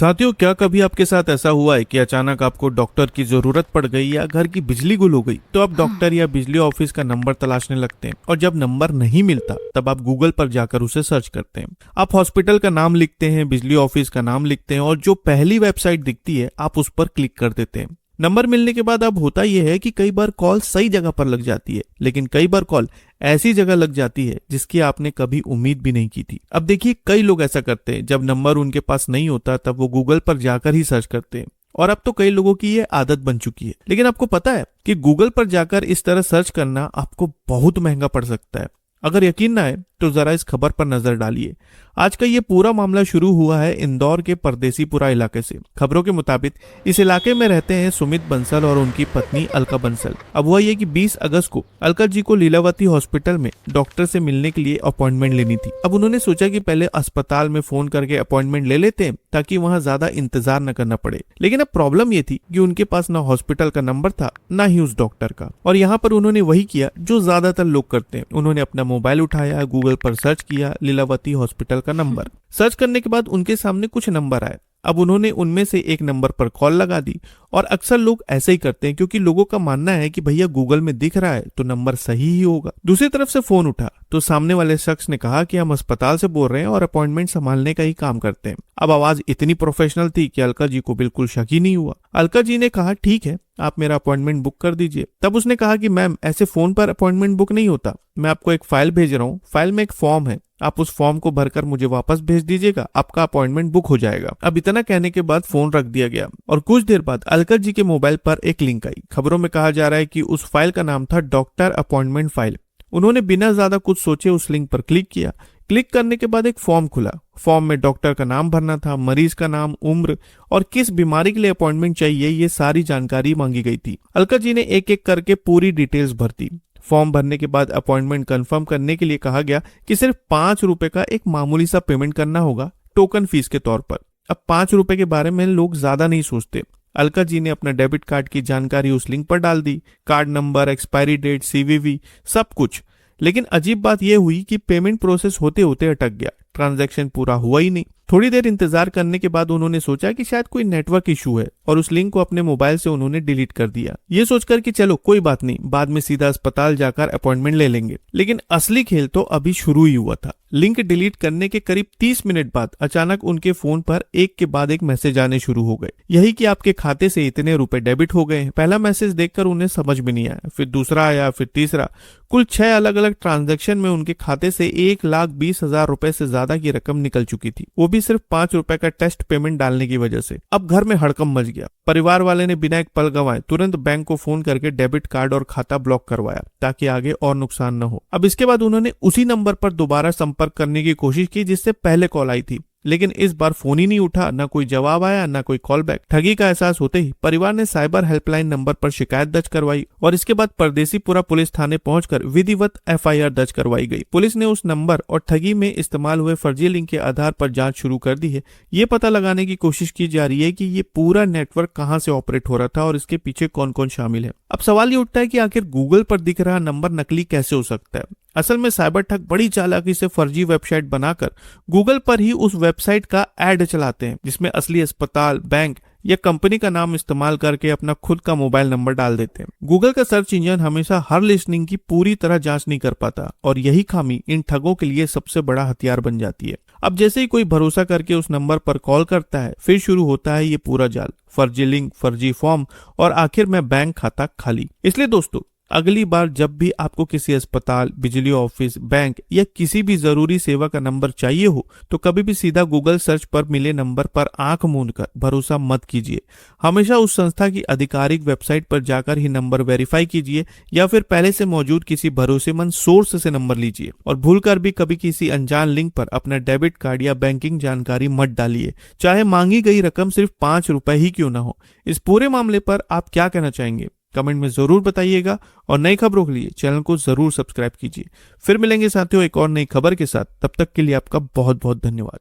साथियों, क्या कभी आपके साथ ऐसा हुआ है कि अचानक आपको डॉक्टर की जरूरत पड़ गई या घर की बिजली गुल हो गई, तो आप डॉक्टर या बिजली ऑफिस का नंबर तलाशने लगते हैं और जब नंबर नहीं मिलता तब आप गूगल पर जाकर उसे सर्च करते हैं। आप हॉस्पिटल का नाम लिखते हैं, बिजली ऑफिस का नाम लिखते हैं और जो पहली वेबसाइट दिखती है आप उस पर क्लिक कर देते हैं। नंबर मिलने के बाद अब होता यह है कि कई बार कॉल सही जगह पर लग जाती है, लेकिन कई बार कॉल ऐसी जगह लग जाती है जिसकी आपने कभी उम्मीद भी नहीं की थी। अब देखिए, कई लोग ऐसा करते हैं, जब नंबर उनके पास नहीं होता तब वो गूगल पर जाकर ही सर्च करते हैं और अब तो कई लोगों की ये आदत बन चुकी है। लेकिन आपको पता है कि गूगल पर जाकर इस तरह सर्च करना आपको बहुत महंगा पड़ सकता है। अगर यकीन ना है तो जरा इस खबर पर नजर डालिए। आज का ये पूरा मामला शुरू हुआ है इंदौर के परदेसीपुरा इलाके से। खबरों के मुताबिक इस इलाके में रहते हैं सुमित बंसल और उनकी पत्नी अलका बंसल। अब हुआ ये कि 20 अगस्त को अलका जी को लीलावती हॉस्पिटल में डॉक्टर से मिलने के लिए अपॉइंटमेंट लेनी थी। अब उन्होंने सोचा कि पहले अस्पताल में फोन करके अपॉइंटमेंट ले लेते हैं ताकि वहां ज्यादा इंतजार न करना पड़े। लेकिन अब प्रॉब्लम ये थी कि उनके पास न हॉस्पिटल का नंबर था, न ही उस डॉक्टर का। और यहाँ पर उन्होंने वही किया जो ज्यादातर लोग करते हैं। उन्होंने अपना मोबाइल उठाया, गूगल पर सर्च किया लीलावती हॉस्पिटल का नंबर। सर्च करने के बाद उनके सामने कुछ नंबर आए। अब उन्होंने उनमें से एक नंबर पर कॉल लगा दी और अक्सर लोग ऐसे ही करते हैं क्योंकि लोगों का मानना है कि भैया गूगल में दिख रहा है तो नंबर सही ही होगा। दूसरी तरफ से फोन उठा तो सामने वाले शख्स ने कहा कि हम अस्पताल से बोल रहे हैं और अपॉइंटमेंट संभालने का ही काम करते हैं। अब आवाज इतनी प्रोफेशनल थी कि अलका जी को बिल्कुल शक ही नहीं हुआ। अलका जी ने कहा, ठीक है, आप मेरा अपॉइंटमेंट बुक कर दीजिए। तब उसने कहा कि मैम, ऐसे फोन पर अपॉइंटमेंट बुक नहीं होता। मैं आपको एक फाइल भेज रहा हूँ, फाइल में एक फॉर्म है, आप उस फॉर्म को भरकर मुझे वापस भेज दीजिएगा, आपका अपॉइंटमेंट बुक हो जाएगा। अब इतना कहने के बाद फोन रख दिया गया और कुछ देर बाद अलका जी के मोबाइल पर एक लिंक आई। खबरों में कहा जा रहा है कि उस फाइल का नाम था डॉक्टर अपॉइंटमेंट फाइल। उन्होंने बिना ज्यादा कुछ सोचे उस लिंक पर क्लिक किया। क्लिक करने के बाद एक फॉर्म खुला। फॉर्म में डॉक्टर का नाम भरना था, मरीज का नाम, उम्र और किस बीमारी के लिए अपॉइंटमेंट चाहिए, ये सारी जानकारी मांगी गई थी। अलका जी ने एक एक करके पूरी डिटेल्स भर दी। फॉर्म भरने के बाद अपॉइंटमेंट कंफर्म करने के लिए कहा गया कि सिर्फ 5 रुपए का एक मामूली सा पेमेंट करना होगा टोकन फीस के तौर पर। अब 5 रुपए के बारे में लोग ज्यादा नहीं सोचते। अलका जी ने अपना डेबिट कार्ड की जानकारी उस लिंक पर डाल दी, card number, expiry date, CVV, सब कुछ। लेकिन अजीब बात यह हुई कि पेमेंट प्रोसेस होते होते अटक गया, ट्रांजैक्शन पूरा हुआ ही नहीं। थोड़ी देर इंतजार करने के बाद उन्होंने सोचा कि शायद कोई नेटवर्क इशू है और उस लिंक को अपने मोबाइल से उन्होंने डिलीट कर दिया, ये सोचकर कि चलो कोई बात नहीं, बाद में सीधा अस्पताल जाकर अपॉइंटमेंट ले लेंगे। लेकिन असली खेल तो अभी शुरू ही हुआ था। लिंक डिलीट करने के करीब 30 मिनट बाद अचानक उनके फोन पर एक के बाद एक मैसेज आने शुरू हो गए, यही कि आपके खाते से इतने रुपए डेबिट हो गए हैं। पहला मैसेज देखकर उन्हें समझ में नहीं आया, फिर दूसरा आया, फिर तीसरा। कुल 6 अलग अलग ट्रांजैक्शन में उनके खाते से 1,20,000 रुपए से ज्यादा की रकम निकल चुकी थी, वो भी सिर्फ 5 रुपए का टेस्ट पेमेंट डालने की वजह से। अब घर में हड़कंप मच गया। परिवार वाले ने बिना एक पल गंवाए तुरंत बैंक को फोन करके डेबिट कार्ड और खाता ब्लॉक करवाया ताकि आगे और नुकसान न हो। अब इसके बाद उन्होंने उसी नंबर पर दोबारा संपर्क करने की कोशिश की जिससे पहले कॉल आई थी, लेकिन इस बार फोन ही नहीं उठा, न कोई जवाब आया, न कोई कॉल बैक। ठगी का एहसास होते ही परिवार ने साइबर हेल्पलाइन नंबर पर शिकायत दर्ज करवाई और इसके बाद परदेसीपुरा पुलिस थाने पहुंचकर विधिवत एफआईआर दर्ज करवाई गई। पुलिस ने उस नंबर और ठगी में इस्तेमाल हुए फर्जी लिंक के आधार पर जांच शुरू कर दी है। ये पता लगाने की कोशिश की जा रही है कि ये पूरा नेटवर्क कहां से ऑपरेट हो रहा था और इसके पीछे कौन कौन शामिल है। अब सवाल ये उठता है कि आखिर गूगल पर दिख रहा नंबर नकली कैसे हो सकता है। असल में साइबर ठग बड़ी चालाकी से फर्जी वेबसाइट बनाकर गूगल पर ही उस वेबसाइट का ऐड चलाते हैं जिसमें असली अस्पताल, बैंक या कंपनी का नाम इस्तेमाल करके अपना खुद का मोबाइल नंबर डाल देते हैं। गूगल का सर्च इंजन हमेशा हर लिस्टिंग की पूरी तरह जांच नहीं कर पाता और यही खामी इन ठगों के लिए सबसे बड़ा हथियार बन जाती है। अब जैसे ही कोई भरोसा करके उस नंबर पर कॉल करता है, फिर शुरू होता है ये पूरा जाल, फर्जी लिंक, फर्जी फॉर्म और आखिर में बैंक खाता खाली। इसलिए दोस्तों, अगली बार जब भी आपको किसी अस्पताल, बिजली ऑफिस, बैंक या किसी भी जरूरी सेवा का नंबर चाहिए हो तो कभी भी सीधा गूगल सर्च पर मिले नंबर पर आंख मूंदकर भरोसा मत कीजिए। हमेशा उस संस्था की आधिकारिक वेबसाइट पर जाकर ही नंबर वेरीफाई कीजिए या फिर पहले से मौजूद किसी भरोसेमंद सोर्स से नंबर लीजिए। और भूलकर भी कभी किसी अनजान लिंक पर अपना डेबिट कार्ड या बैंकिंग जानकारी मत डालिए, चाहे मांगी गई रकम सिर्फ 5 रुपए ही क्यों ना हो। इस पूरे मामले पर आप क्या कहना चाहेंगे, कमेंट में जरूर बताइएगा और नई खबरों के लिए चैनल को जरूर सब्सक्राइब कीजिए। फिर मिलेंगे साथियों एक और नई खबर के साथ, तब तक के लिए आपका बहुत बहुत धन्यवाद।